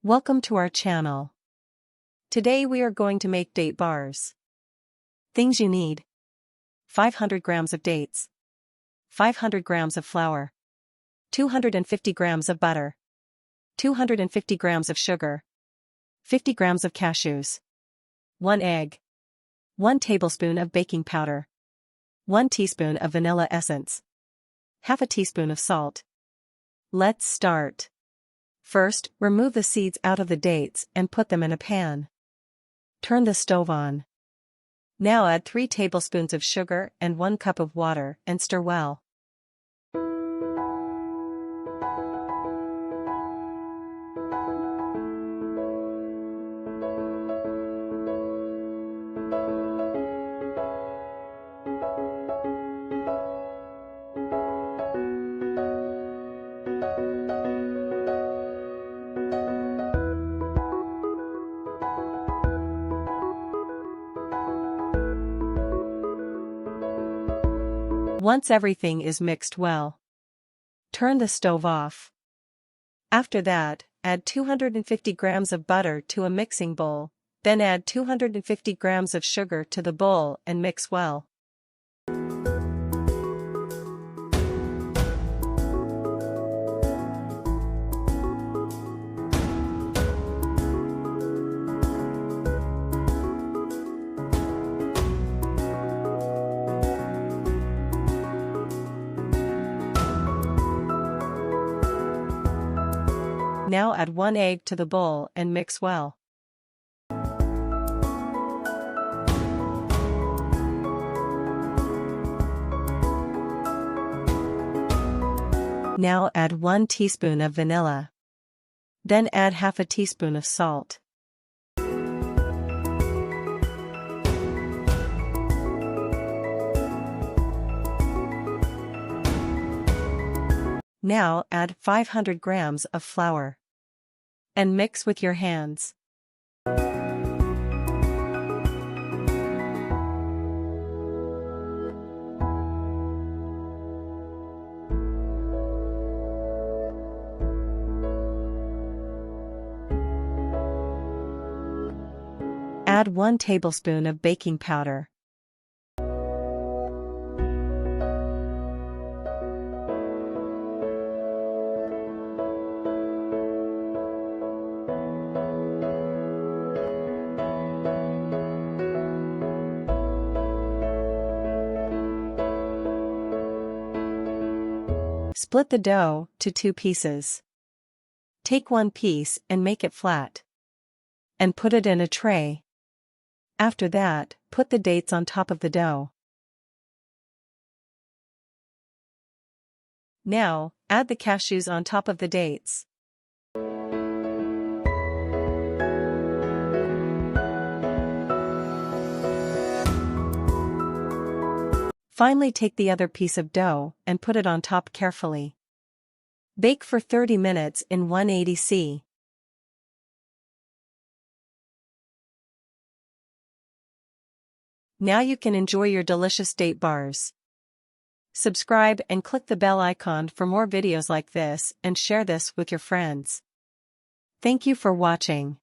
Welcome to our channel. Today we are going to make date bars. Things you need: 500 grams of dates, 500 grams of flour, 250 grams of butter, 250 grams of sugar, 50 grams of cashews, 1 egg, 1 tablespoon of baking powder, 1 teaspoon of vanilla essence, half a teaspoon of salt. Let's start. First, remove the seeds out of the dates and put them in a pan. Turn the stove on. Now add 3 tablespoons of sugar and 1 cup of water and stir well. Once everything is mixed well, turn the stove off. After that, add 250 grams of butter to a mixing bowl, then add 250 grams of sugar to the bowl and mix well. Now add 1 egg to the bowl and mix well. Now add 1 teaspoon of vanilla. Then add half a teaspoon of salt. Now add 500 grams of flour. And mix with your hands. Add 1 tablespoon of baking powder. Split the dough to 2 pieces. Take 1 piece and make it flat. And put it in a tray. After that, put the dates on top of the dough. Now, add the cashews on top of the dates. Finally, take the other piece of dough and put it on top carefully. Bake for 30 minutes in 180 C. Now you can enjoy your delicious date bars. Subscribe and click the bell icon for more videos like this and share this with your friends. Thank you for watching.